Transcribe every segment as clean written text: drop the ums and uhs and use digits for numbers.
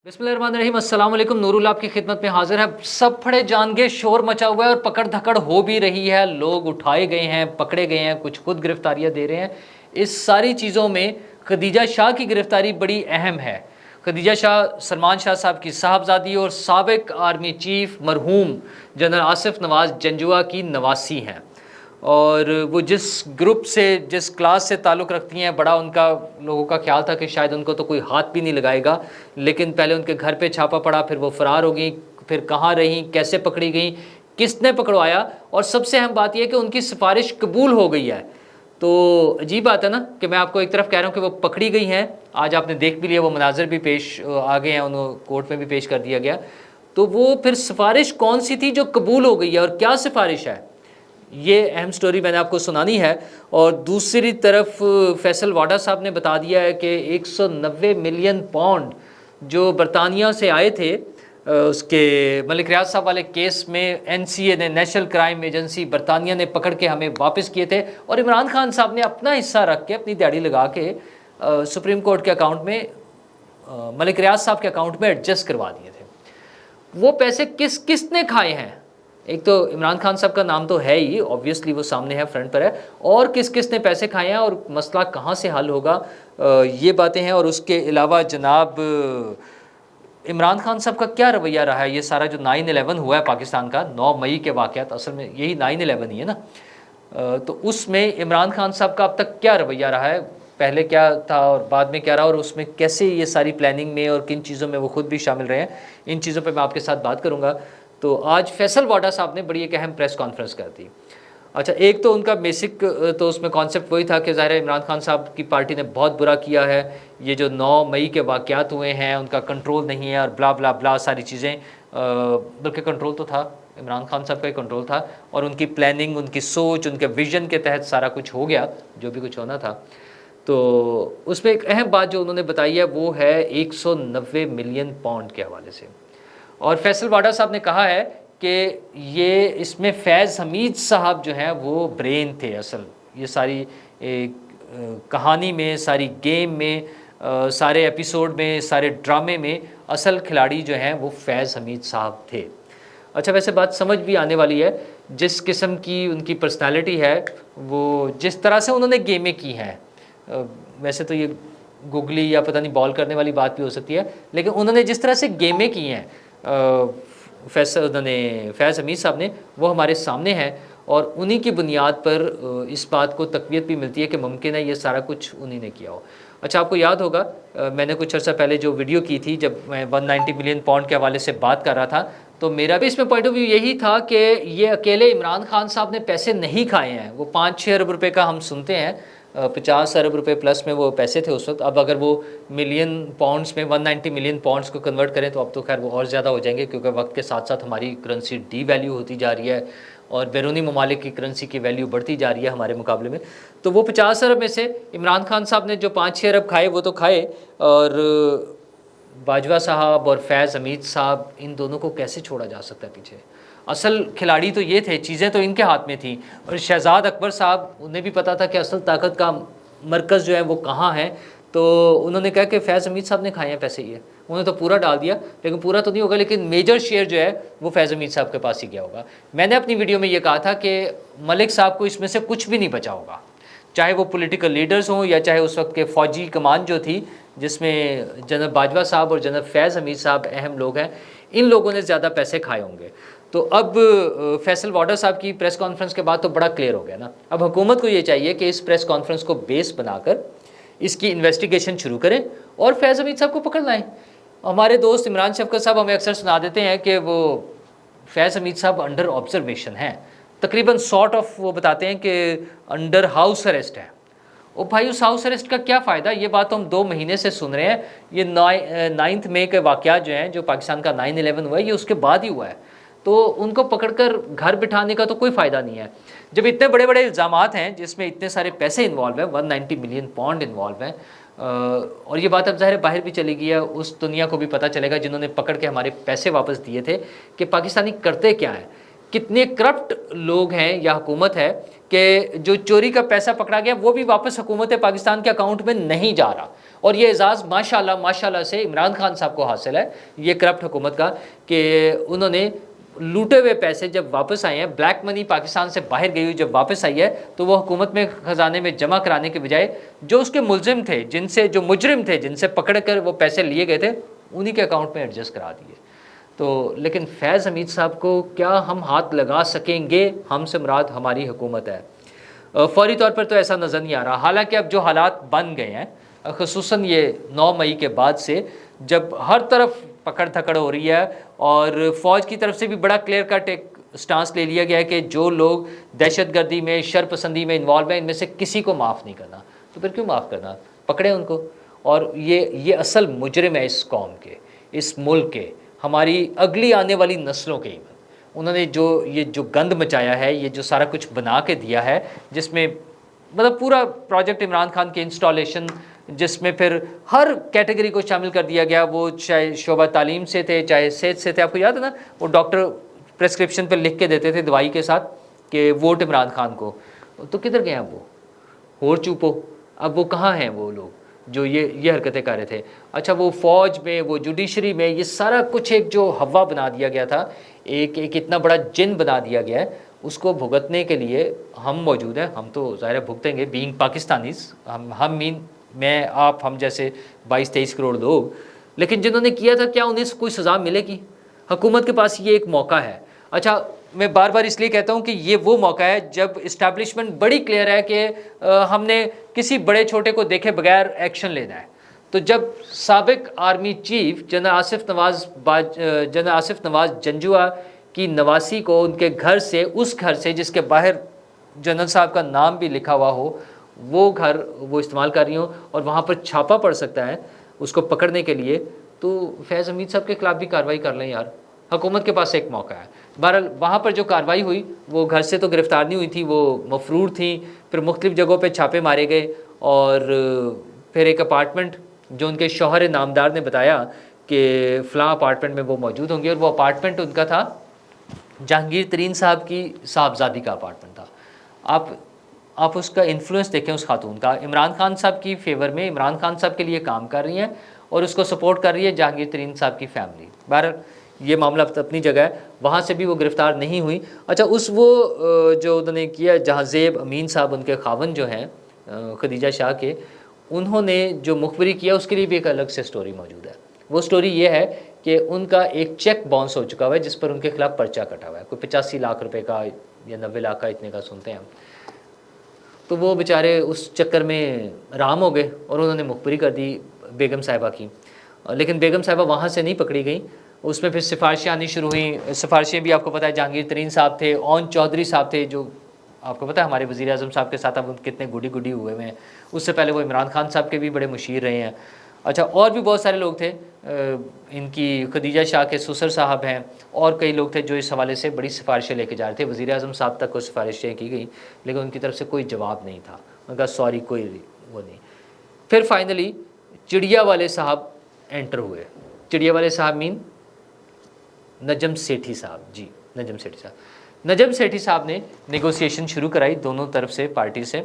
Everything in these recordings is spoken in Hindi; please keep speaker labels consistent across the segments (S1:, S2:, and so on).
S1: बिस्मिल्लाहिर्रहमानिर्रहीम, अस्सलाम वालेकुम। नूरुल आपकी खिदमत में हाजिर है। सब फड़े जान के शोर मचा हुआ है और पकड़ धकड़ हो भी रही है। लोग उठाए गए हैं, पकड़े गए हैं, कुछ खुद गिरफ्तारियां दे रहे हैं। इस सारी चीज़ों में खदीजा शाह की गिरफ्तारी बड़ी अहम है। खदीजा शाह सलमान शाह साहब की साहबजादी और साबिक आर्मी चीफ मरहूम जनरल आसिफ नवाज जंजुआ की नवासी हैं। और वो जिस ग्रुप से, जिस क्लास से ताल्लुक़ रखती हैं, बड़ा उनका लोगों का ख्याल था कि शायद उनको तो कोई हाथ भी नहीं लगाएगा। लेकिन पहले उनके घर पे छापा पड़ा, फिर वो फ़रार हो गई, फिर कहाँ रहीं, कैसे पकड़ी गई, किसने पकड़वाया, और सबसे अहम बात यह कि उनकी सिफारिश कबूल हो गई है। तो अजीब बात है ना कि मैं आपको एक तरफ कह रहा हूँ कि वो पकड़ी गई हैं, आज आपने देख भी लिया, वो मनाजर भी पेश आ गए हैं, उन्होंने कोर्ट में भी पेश कर दिया गया। तो वो फिर सिफारिश कौन सी थी जो कबूल हो गई है और क्या सिफारिश है, ये अहम स्टोरी मैंने आपको सुनानी है। और दूसरी तरफ फैसल वाडा साहब ने बता दिया है कि 190 मिलियन पाउंड जो बरतानिया से आए थे उसके मलिक रियाज साहब वाले केस में NCA ने, नेशनल क्राइम एजेंसी बरतानिया ने पकड़ के हमें वापस किए थे, और इमरान खान साहब ने अपना हिस्सा रख के, अपनी दिहाड़ी लगा के सुप्रीम कोर्ट के अकाउंट में, मलिक रियाज साहब के अकाउंट में एडजस्ट करवा दिए थे। वो पैसे किसने खाए हैं? एक तो इमरान खान साहब का नाम तो है ही, ऑब्वियसली वो सामने है, फ्रंट पर है, और किसने पैसे खाए हैं और मसला कहाँ से हल होगा, ये बातें हैं। और उसके अलावा जनाब इमरान खान साहब का क्या रवैया रहा है, ये सारा जो 9/11 हुआ है पाकिस्तान का, 9 मई के वाक़यात, असल में यही 9/11 ही है ना। तो उसमें इमरान खान साहब का अब तक क्या रवैया रहा है, पहले क्या था और बाद में क्या रहा, और उसमें कैसे ये सारी प्लानिंग में और किन चीज़ों में वो खुद भी शामिल रहे हैं, इन चीज़ों पे मैं आपके साथ बात करूँगा। तो आज फैसल वाडा साहब ने बड़ी एक अहम प्रेस कॉन्फ्रेंस कर दी। अच्छा, एक तो उनका बेसिक तो उसमें कॉन्सेप्ट वही था कि ज़ाहिर है इमरान खान साहब की पार्टी ने बहुत बुरा किया है, ये जो 9 मई के वाक़यात हुए हैं उनका कंट्रोल नहीं है और ब्ला ब्ला ब्ला सारी चीज़ें, बल्कि कंट्रोल तो था, इमरान खान साहब का ही कंट्रोल था, और उनकी प्लानिंग, उनकी सोच, उनके विजन के तहत सारा कुछ हो गया जो भी कुछ होना था। तो उसमें एक अहम बात जो उन्होंने बताई है वो है 190 मिलियन पाउंड के हवाले से। और फैसल वाडा साहब ने कहा है कि ये इसमें फैज़ हमीद साहब जो हैं वो ब्रेन थे असल, ये सारी कहानी में, सारी गेम में, सारे एपिसोड में, सारे ड्रामे में असल खिलाड़ी जो हैं वो फैज़ हमीद साहब थे। अच्छा, वैसे बात समझ भी आने वाली है, जिस किस्म की उनकी पर्सनालिटी है, वो जिस तरह से उन्होंने गेमें की हैं, वैसे तो ये गुगली या पता नहीं बॉल करने वाली बात भी हो सकती है, लेकिन उन्होंने जिस तरह से गेमें की हैं फैज़ हमीद साहब ने, वो हमारे सामने है, और उन्हीं की बुनियाद पर इस बात को तक़वियत भी मिलती है कि मुमकिन है ये सारा कुछ उन्हीं ने किया हो। अच्छा, आपको याद होगा मैंने कुछ अर्सा पहले जो वीडियो की थी, जब मैं 190 मिलियन पाउंड के हवाले से बात कर रहा था, तो मेरा भी इसमें पॉइंट ऑफ व्यू यही था कि ये अकेले इमरान खान साहब ने पैसे नहीं खाए हैं। वो 5-6 अरब रुपये का हम सुनते हैं, 50 अरब रुपए प्लस में वो पैसे थे उस वक्त। अब अगर वो मिलियन पाउंड्स में 190 मिलियन पाउंड्स को कन्वर्ट करें तो अब तो खैर वो और ज़्यादा हो जाएंगे, क्योंकि वक्त के साथ साथ हमारी करेंसी डी वैल्यू होती जा रही है और बैरूनी ममालिक की करेंसी की वैल्यू बढ़ती जा रही है हमारे मुकाबले में। तो वो 50 अरब में से इमरान खान साहब ने जो 5-6 अरब खाए वो तो खाए, और बाजवा साहब और फैज़ हमीद साहब, इन दोनों को कैसे छोड़ा जा सकता है पीछे? असल खिलाड़ी तो ये थे, चीज़ें तो इनके हाथ में थी। और शहजाद अकबर साहब, उन्हें भी पता था कि असल ताकत का मरकज़ जो है वो कहाँ है, तो उन्होंने कहा कि फैज़ हमीद साहब ने खाए हैं पैसे, ये उन्होंने तो पूरा डाल दिया, लेकिन पूरा तो नहीं होगा, लेकिन मेजर शेयर जो है वो फैज़ हमीद साहब के पास ही गया होगा। मैंने अपनी वीडियो में ये कहा था कि मलिक साहब को इसमें से कुछ भी नहीं बचा होगा, चाहे वो पॉलिटिकल लीडर्स हों या चाहे उस वक्त के फ़ौजी कमान जो थी, जिसमें जनरल बाजवा साहब और जनरल फैज़ हमीद साहब अहम लोग हैं, इन लोगों ने ज़्यादा पैसे खाए होंगे। तो अब फैसल वाडा साहब की प्रेस कॉन्फ्रेंस के बाद तो बड़ा क्लियर हो गया ना। अब हुकूमत को ये चाहिए कि इस प्रेस कॉन्फ्रेंस को बेस बनाकर इसकी इन्वेस्टिगेशन शुरू करें और फैज़ हमीद साहब को पकड़ लाएं। हमारे दोस्त इमरान शफकत साहब हमें अक्सर सुना देते हैं कि वो फैज़ हमीद साहब अंडर ऑब्जर्वेशन हैं, तकरीबन सॉर्ट ऑफ वो बताते हैं कि अंडर हाउस अरेस्ट है। ओ भाई, उस हाउस अरेस्ट का क्या फ़ायदा? ये बात तो हम 2 महीने से सुन रहे हैं। ये 9 मई के वाक़यात जो हैं, जो पाकिस्तान का 9/11 हुआ है, ये उसके बाद ही हुआ है। तो उनको पकड़कर घर बिठाने का तो कोई फ़ायदा नहीं है। जब इतने बड़े बड़े इल्ज़ामात हैं जिसमें इतने सारे पैसे इन्वॉल्व हैं, 190 मिलियन पाउंड इन्वॉल्व हैं, और ये बात अब ज़ाहिर बाहर भी चली गई है, उस दुनिया को भी पता चलेगा जिन्होंने पकड़ के हमारे पैसे वापस दिए थे कि पाकिस्तानी करते क्या हैं। कितने करप्ट लोग हैं या हुकूमत है कि जो चोरी का पैसा पकड़ा गया वो भी वापस हुकूमत पाकिस्तान के अकाउंट में नहीं जा रहा। और ये एजाज़ माशाल्लाह माशाल्लाह से इमरान खान साहब को हासिल है, ये करप्ट हुकूमत का, कि उन्होंने लूटे हुए पैसे जब वापस आए हैं, ब्लैक मनी पाकिस्तान से बाहर गई हुई जब वापस आई है, तो वो हुकूमत में ख़जाने में जमा कराने के बजाय जो उसके मुलजिम थे, जो मुजरिम थे, जिनसे पकड़ कर वो पैसे लिए गए थे, उन्हीं के अकाउंट में एडजस्ट करा दिए। तो लेकिन फैज़ हमीद साहब को क्या हम हाथ लगा सकेंगे? हमसे मुराद हमारी हुकूमत है। फौरी तौर पर तो ऐसा नज़र नहीं आ रहा। हालांकि अब जो हालात बन गए हैं, ख़ुसूसन ये 9 मई के बाद से, जब हर तरफ पकड़ धकड़ हो रही है और फ़ौज की तरफ से भी बड़ा क्लियर कट एक स्टांस ले लिया गया है कि जो लोग दहशतगर्दी में, शरपसंदी में इन्वॉल्व हैं, इनमें से किसी को माफ़ नहीं करना। तो फिर क्यों माफ़ करना? पकड़े उनको। और ये असल मुजरिम है इस कौम के, इस मुल्क के, हमारी अगली आने वाली नस्लों के। उन्होंने जो गंद मचाया है, ये जो सारा कुछ बना के दिया है, जिसमें मतलब पूरा प्रोजेक्ट इमरान खान के इंस्टॉलेशन, जिसमें फिर हर कैटेगरी को शामिल कर दिया गया। वो चाहे शोबा तालीम से थे, चाहे सेहत से थे। आपको याद है ना, वो डॉक्टर प्रेस्क्रिप्शन पर लिख के देते थे दवाई के साथ कि वोट इमरान खान को। तो किधर गए अब वो? और चुपो, अब वो कहाँ हैं वो लोग जो ये हरकतें कर रहे थे? अच्छा, वो फ़ौज में, वो जुडिशरी में, ये सारा कुछ एक जो हवा बना दिया गया था, एक इतना बड़ा जिन बना दिया गया है, उसको भुगतने के लिए हम मौजूद हैं। हम तो ज़ाहिर भुगतेंगे, बीइंग पाकिस्तानीज़। हम मीन मैं, आप, हम जैसे 22-23 करोड़ लोग। लेकिन जिन्होंने किया था, क्या उन्हें कोई सज़ा मिलेगी? हुकूमत के पास ये एक मौका है। अच्छा, मैं बार बार इसलिए कहता हूँ कि ये वो मौका है जब इस्टेब्लिशमेंट बड़ी क्लियर है कि हमने किसी बड़े छोटे को देखे बगैर एक्शन लेना है। तो जब साबिक army chief general Asif Nawaz Janjua की नवासी को उनके घर से, उस घर से जिसके बाहर जनरल साहब का नाम भी लिखा हुआ हो, वो घर वो इस्तेमाल कर रही हो और वहाँ पर छापा पड़ सकता है उसको पकड़ने के लिए, तो फैज़ हमीद साहब के खिलाफ भी कार्रवाई कर लें यार। हुकूमत के पास एक मौका है। बहरहाल वहाँ पर जो कार्रवाई हुई, वो घर से तो गिरफ़्तार नहीं हुई थी, वो मफरूर थी। फिर मुख्तलिफ़ जगहों पे छापे मारे गए और फिर एक अपार्टमेंट जो उनके शौहर नामदार ने बताया कि फ़लाँ अपार्टमेंट में वो मौजूद होंगे, और वो अपार्टमेंट उनका था जहांगीर तरीन साहब की साहबजादी का अपार्टमेंट था। आप उसका इन्फ्लुएंस देखें उस खातून का। इमरान खान साहब की फेवर में, इमरान खान साहब के लिए काम कर रही हैं और उसको सपोर्ट कर रही है जहांगीर तरीन साहब की फैमिली। बहरहाल ये मामला अपनी जगह है, वहाँ से भी वो गिरफ़्तार नहीं हुई। अच्छा, जो उन्होंने किया, जहांजेब अमीन साहब उनके खावन जो हैं खदीजा शाह के, उन्होंने जो मुखबरी किया उसके लिए भी एक अलग से स्टोरी मौजूद है। वो स्टोरी ये है कि उनका एक चेक बाउंस हो चुका हुआ है जिस पर उनके खिलाफ पर्चा कटा हुआ है, कोई 85 लाख रुपए का या 90 लाख का, इतने का सुनते हैं हम। तो वो बेचारे उस चक्कर में राम हो गए और उन्होंने मुखबरी कर दी बेगम साहिबा की। लेकिन बेगम साहिबा वहाँ से नहीं पकड़ी गई, उसमें फिर सिफारिशें आनी शुरू हुई। सिफारिशें भी आपको पता है, जहांगीर तरीन साहब थे, ओन चौधरी साहब थे, जो आपको पता है हमारे वज़ीर आज़म साहब के साथ अब कितने गुडी हुए हैं। उससे पहले वो इमरान खान साहब के भी बड़े मुशीर रहे हैं। अच्छा, और भी बहुत सारे लोग थे, इनकी खदीजा शाह के ससुर साहब हैं, और कई लोग थे जो इस हवाले से बड़ी सिफारिशें लेके जा रहे थे। वज़ीर आज़म साहब तक को सिफारिशें की गई, लेकिन उनकी तरफ से कोई जवाब नहीं था। उनका सॉरी कोई वो नहीं। फिर फाइनली चिड़िया वाले साहब एंटर हुए। चिड़िया वाले साहब मीन नजम सेठी साहब जी, नजम सेठी साहब। नजम सेठी साहब ने नेगोशिएशन शुरू कराई दोनों तरफ से, पार्टी से।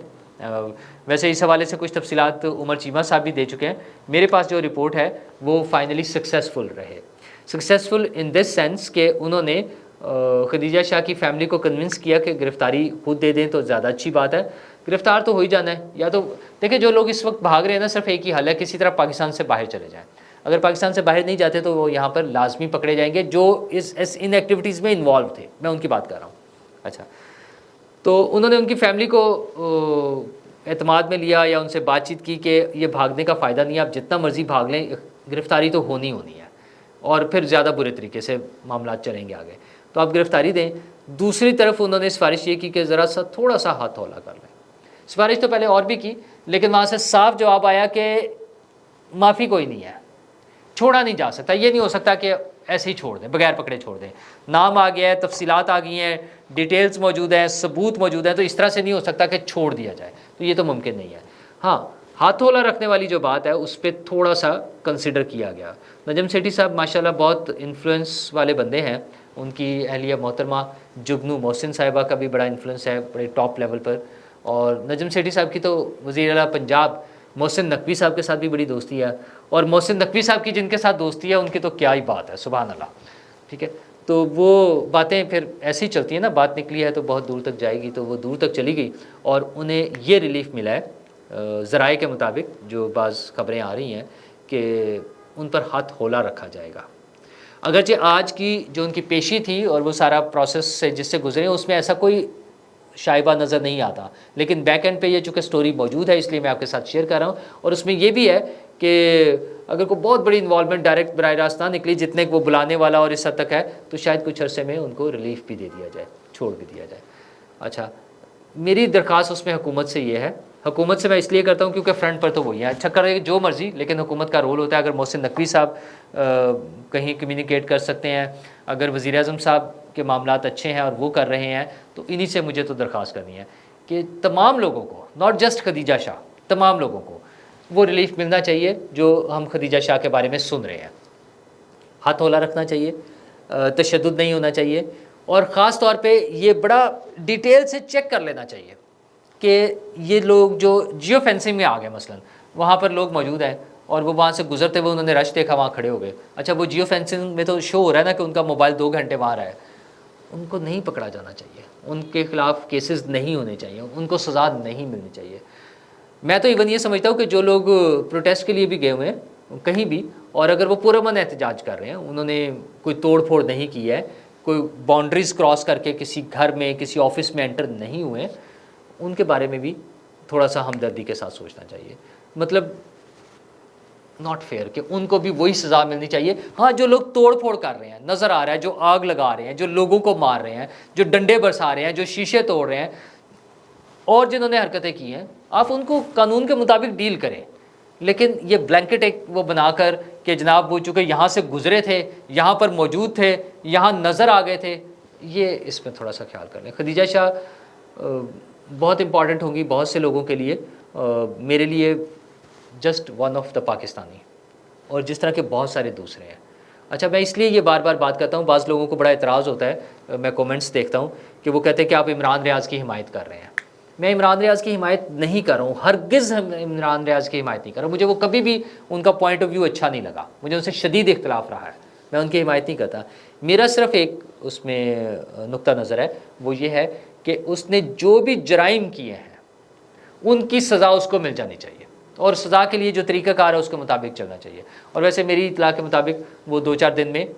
S1: वैसे इस हवाले से कुछ तफसीलात उमर चीमा साहब भी दे चुके हैं। मेरे पास जो रिपोर्ट है वो फाइनली सक्सेसफुल रहे। सक्सेसफुल इन दिस सेंस कि उन्होंने खदीजा शाह की फैमिली को कन्विंस किया कि गिरफ़्तारी खुद दे दें तो ज़्यादा अच्छी बात है। गिरफ़्तार तो हो ही जाना है, या तो देखिए जो लोग इस वक्त भाग रहे हैं ना, सिर्फ एक ही हल है, किसी तरह पाकिस्तान से बाहर चले जाएँ। अगर पाकिस्तान से बाहर नहीं जाते तो वो यहाँ पर लाजमी पकड़े जाएंगे जो इन एक्टिविटीज़ में इन्वॉल्व थे, मैं उनकी बात कर रहा हूँ। अच्छा, तो उन्होंने उनकी फैमिली को एतमाद में लिया या उनसे बातचीत की कि ये भागने का फ़ायदा नहीं है, आप जितना मर्ज़ी भाग लें, गिरफ़्तारी तो होनी है, और फिर ज़्यादा बुरे तरीके से मामला चलेंगे आगे, तो आप गिरफ़्तारी दें। दूसरी तरफ उन्होंने सिफारिश ये की कि ज़रा सा थोड़ा सा हाथ हौला कर लें। सिफारिश तो पहले और भी की, लेकिन वहाँ से साफ जवाब आया कि माफ़ी कोई नहीं है, छोड़ा नहीं जा सकता। ये नहीं हो सकता कि ऐसे ही छोड़ दें, बगैर पकड़े छोड़ दें। नाम आ गया है, तफसीलात आ गई हैं, डिटेल्स मौजूद हैं, सबूत मौजूद हैं, तो इस तरह से नहीं हो सकता कि छोड़ दिया जाए, तो ये तो मुमकिन नहीं है। हाँ, हाथोला रखने वाली जो बात है उस पर थोड़ा सा कंसिडर किया गया। नजम सेठी साहब माशाल्लाह बहुत इन्फ्लुएंस वाले बंदे हैं, उनकी अहलिया मोहतरमा जुगनू मोहसिन साहिबा का भी बड़ा इन्फ्लुएंस है, बड़े टॉप लेवल पर। और नजम सेठी साहब की तो वज़ीर आला पंजाब मोहसिन नकवी साहब के साथ भी बड़ी दोस्ती है, और मोहसिन नकवी साहब की जिनके साथ दोस्ती है उनकी तो क्या ही बात है, सुभान अल्लाह। ठीक है, तो वो बातें फिर ऐसी चलती हैं ना, बात निकली है तो बहुत दूर तक जाएगी, तो वो दूर तक चली गई और उन्हें ये रिलीफ मिला है ज़राए के मुताबिक, जो बाज़ खबरें आ रही हैं कि उन पर हाथ होला रखा जाएगा। अगरचे आज की जो उनकी पेशी थी और वो सारा प्रोसेस से जिससे गुजरे, उसमें ऐसा कोई शाइबा नज़र नहीं आता, लेकिन बैक एंड पे ये चूँकि स्टोरी मौजूद है इसलिए मैं आपके साथ शेयर कर रहा हूँ। और उसमें ये भी है कि अगर कोई बहुत बड़ी इन्वॉल्वमेंट डायरेक्ट बराह रास्त ना निकली, जितने वो बुलाने वाला और इस हद तक है, तो शायद कुछ अरसे में उनको रिलीफ भी दे दिया जाए, छोड़ भी दिया जाए। अच्छा, मेरी दरख्वास्त उसमें हुकूमत से ये है, हुकूमत से मैं इसलिए करता हूँ क्योंकि फ्रंट पर तो वही है, अच्छा करे जो मर्जी, लेकिन हुकूमत का रोल होता है। अगर मोहसिन नकवी साहब कहीं कम्युनिकेट कर सकते हैं, अगर वज़ीर आज़म साहब के मामलात अच्छे हैं और वो कर रहे हैं, तो इन्हीं से मुझे तो दरख्वास्त करनी है कि तमाम लोगों को, नॉट जस्ट खदीजा शाह, तमाम लोगों को वो रिलीफ मिलना चाहिए जो हम खदीजा शाह के बारे में सुन रहे हैं। हाथ होला रखना चाहिए, तशद्दुद नहीं होना चाहिए, और ख़ास तौर पे ये बड़ा डिटेल से चेक कर लेना चाहिए कि ये लोग जो जियो फेंसिंग में आ गए, मसलन वहाँ पर लोग मौजूद हैं और वो वहाँ से गुजरते हुए उन्होंने रश देखा, वहाँ खड़े हो गए। अच्छा, वो जियो फेंसिंग में तो शो हो रहा है ना कि उनका मोबाइल 2 घंटे वहाँ रहा है, उनको नहीं पकड़ा जाना चाहिए, उनके खिलाफ केसेस नहीं होने चाहिए, उनको सज़ा नहीं मिलनी चाहिए। मैं तो इवन ये समझता हूँ कि जो लोग प्रोटेस्ट के लिए भी गए हुए हैं कहीं भी, और अगर वो पुरअमन एहतजाज कर रहे हैं, उन्होंने कोई तोड़ फोड़ नहीं की है, कोई बाउंड्रीज़ क्रॉस करके किसी घर में किसी ऑफिस में एंटर नहीं हुए, उनके बारे में भी थोड़ा सा हमदर्दी के साथ सोचना चाहिए। मतलब नॉट फेयर कि उनको भी वही सज़ा मिलनी चाहिए। हाँ, जो लोग तोड़ फोड़ कर रहे हैं, नज़र आ रहा है, जो आग लगा रहे हैं, जो लोगों को मार रहे हैं, जो डंडे बरसा रहे हैं, जो शीशे तोड़ रहे हैं, और जिन्होंने हरकतें की हैं, आप उनको कानून के मुताबिक डील करें। लेकिन ये ब्लैंकेट एक वो बनाकर कि जनाब वो चूँकि यहाँ से गुजरे थे, यहाँ पर मौजूद थे, यहाँ नज़र आ गए थे, ये इसमें थोड़ा सा ख्याल कर लें। खदीजा शाह बहुत इंपॉर्टेंट होंगी बहुत से लोगों के लिए, मेरे लिए just one of the Pakistani, और जिस तरह के बहुत सारे दूसरे हैं। अच्छा, मैं इसलिए ये बार बार बात करता हूँ, बाज़ लोगों को बड़ा एतराज़ होता है, मैं कमेंट्स देखता हूँ कि वो कहते हैं कि आप इमरान रियाज़ की हिमायत कर रहे हैं। मैं इमरान रियाज़ की हिमायत नहीं कर रहा हूँ, हरगिज़ इमरान रियाज़ की हिमायत नहीं कर रहा हूँ। मुझे वो कभी भी उनका पॉइंट ऑफ व्यू अच्छा नहीं लगा, मुझे उनसे शदीद इख्तलाफ रहा है, मैं उनकी हिमायत नहीं करता। मेरा सिर्फ एक उसमें नुक्ता नज़र है, वो ये है कि उसने जो भी जराइम किए हैं उनकी सज़ा उसको मिल जानी चाहिए, और सज़ा के लिए जो तरीक़ाकार है उसके मुताबिक चलना चाहिए। और वैसे मेरी इत्तला के मुताबिक वो 2-4 दिन में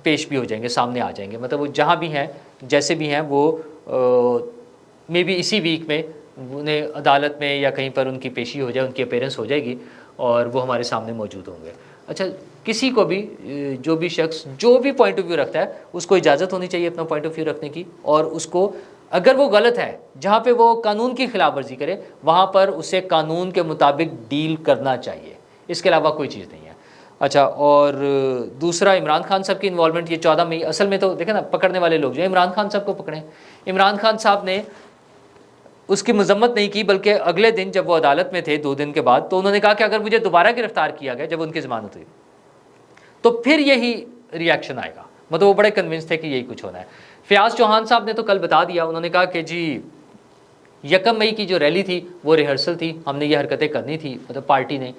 S1: पेश भी हो जाएंगे, सामने आ जाएंगे, मतलब वो जहाँ भी हैं, जैसे भी हैं, वो मे बी इसी वीक में उन्हें अदालत में या कहीं पर उनकी पेशी हो जाए, उनकी अपीयरेंस हो जाएगी और वो हमारे सामने मौजूद होंगे। अच्छा, किसी को भी जो भी शख्स जो भी पॉइंट ऑफ व्यू रखता है उसको इजाज़त होनी चाहिए अपना पॉइंट ऑफ व्यू रखने की, और उसको अगर वो गलत है, जहाँ पे वो कानून की खिलाफ वर्जी करे, वहाँ पर उसे कानून के मुताबिक डील करना चाहिए, इसके अलावा कोई चीज़ नहीं है। अच्छा, और दूसरा इमरान खान साहब की इन्वॉल्वमेंट, ये 14 मई, असल में तो देखें ना, पकड़ने वाले लोग जो इमरान खान साहब को पकड़े, इमरान खान साहब ने उसकी मजम्मत नहीं की, बल्कि अगले दिन जब वो अदालत में थे 2 दिन के बाद, तो उन्होंने कहा कि अगर मुझे दोबारा गिरफ्तार किया गया जब उनकी ज़मानत हुई तो फिर यही रिएक्शन आएगा। मतलब वो बड़े कन्विंस थे कि यही कुछ होना है। फयाज चौहान साहब ने तो कल बता दिया, उन्होंने कहा कि जी 1 मई की जो रैली थी वो रिहर्सल थी, हमने ये हरकतें करनी थी, मतलब पार्टी ने।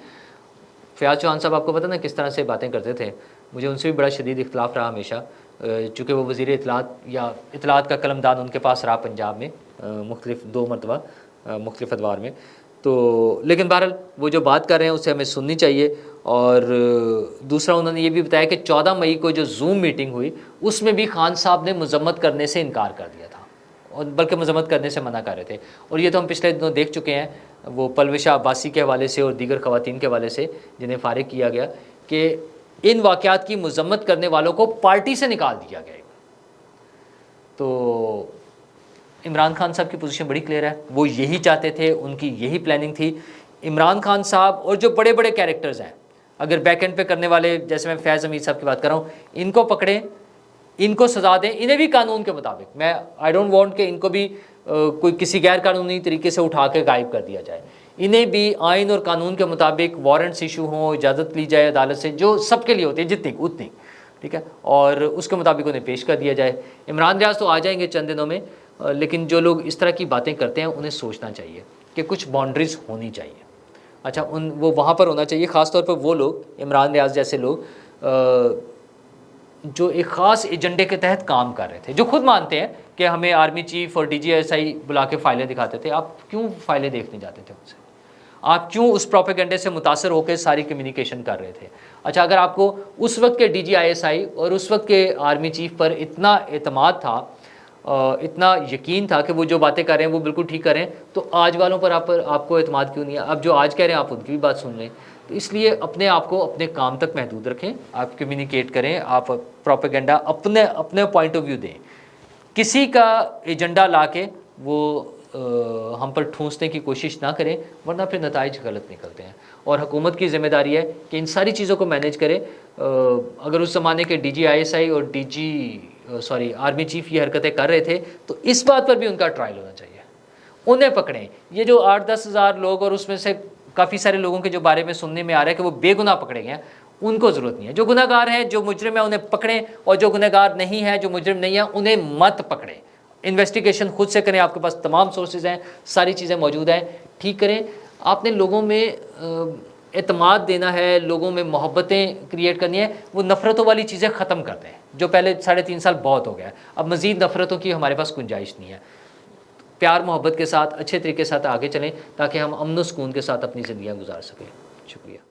S1: फयाज चौहान साहब आपको पता ना किस तरह से बातें करते थे, मुझे उनसे भी बड़ा शदीद इख्तलाफ रहा हमेशा, चूँकि वो वज़ीर इत्तलात या इत्तलात का कलमदान उनके पास रहा पंजाब में, मुख्तलिफ 2 मरतबा मुख्तलिफ अदवार में। तो लेकिन बहरहाल वो जो बात कर रहे हैं उसे हमें सुननी चाहिए। और दूसरा उन्होंने ये भी बताया कि 14 मई को जो जूम मीटिंग हुई उसमें भी खान साहब ने मजम्मत करने से इनकार कर दिया था, और बल्कि मजम्मत करने से मना कर रहे थे। और ये तो हम पिछले दिनों देख चुके हैं, वो पलविशा अब्बासी के हवाले से और दीगर ख़वातीन के हवाले से जिन्हें फ़ारिग किया गया, कि इन वाक़यात की मजम्मत करने वालों को पार्टी से निकाल दिया गया। तो इमरान खान साहब की पोजीशन बड़ी क्लियर है, वो यही चाहते थे, उनकी यही प्लानिंग थी। इमरान खान साहब और जो बड़े बड़े कैरेक्टर्स हैं, अगर बैक एंड पे करने वाले, जैसे मैं फैज़ हमीद साहब की बात कर रहा हूँ, इनको पकड़ें, इनको सज़ा दें, इन्हें भी कानून के मुताबिक। मैं आई डोंट वांट कि इनको भी कोई किसी गैर कानूनी तरीके से उठा के गायब कर दिया जाए। इन्हें भी आइन और कानून के मुताबिक वारंट्स इशू हों, इजाज़त ली जाए अदालत से, जो सबके लिए होती है जितनी उतनी, ठीक है, और उसके मुताबिक उन्हें पेश कर दिया जाए। इमरान रियाज तो आ जाएंगे चंद दिनों में, लेकिन जो लोग इस तरह की बातें करते हैं उन्हें सोचना चाहिए कि कुछ बाउंड्रीज़ होनी चाहिए। अच्छा, वो वहाँ पर होना चाहिए, ख़ास तौर पर वो लोग, इमरान रियाज जैसे लोग जो एक ख़ास एजेंडे के तहत काम कर रहे थे, जो खुद मानते हैं कि हमें आर्मी चीफ और DGSI बुला के फ़ाइलें दिखाते थे। आप क्यों फ़ाइलें देखने जाते थे उनसे? आप क्यों उस प्रोपेगेंडे से मुतासर होकर सारी कम्युनिकेशन कर रहे थे? अच्छा, अगर आपको उस वक्त के DGSI और उस वक्त के आर्मी चीफ पर इतना एतमाद था, इतना यकीन था कि वो जो बातें कर रहे हैं वो बिल्कुल ठीक कर रहे हैं, तो आज वालों पर आपको एतमाद क्यों नहीं है? अब जो आज कह रहे हैं आप उनकी भी बात सुन लें। तो इसलिए अपने आप को अपने काम तक महदूद रखें, आप कम्युनिकेट करें, आप प्रोपेगेंडा अपने अपने पॉइंट ऑफ व्यू दें। किसी का एजेंडा ला के वो हम पर ठूंसने की कोशिश ना करें, वरना फिर नताइज गलत निकलते हैं। और हुकूमत की ज़िम्मेदारी है कि इन सारी चीज़ों को मैनेज करे। अगर उस ज़माने के DGISI और आर्मी चीफ ये हरकतें कर रहे थे, तो इस बात पर भी उनका ट्रायल होना चाहिए, उन्हें पकड़ें। ये जो 8-10 हज़ार लोग और उसमें से काफ़ी सारे लोगों के जो बारे में सुनने में आ रहा है कि वो बेगुनाह पकड़े गए हैं, उनको ज़रूरत नहीं है। जो गुनहगार हैं, जो मुजरिम है, उन्हें पकड़ें, और जो गुनहगार नहीं है, जो मुजरिम नहीं है, उन्हें मत पकड़ें। इन्वेस्टिगेशन खुद से करें, आपके पास तमाम सोर्सेज हैं, सारी चीज़ें मौजूद हैं, ठीक करें। आपने लोगों में एतमाद देना है, लोगों में मोहब्बतें क्रिएट करनी है, वो नफ़रतों वाली चीज़ें ख़त्म कर दें, जो पहले 3.5 साल बहुत हो गया। अब मज़ीद नफ़रतों की हमारे पास गुंजाइश नहीं है। प्यार मोहब्बत के साथ अच्छे तरीके के साथ आगे चलें, ताकि हम अमन व सुकून के साथ अपनी ज़िंदगियाँ गुजार सकें। शुक्रिया।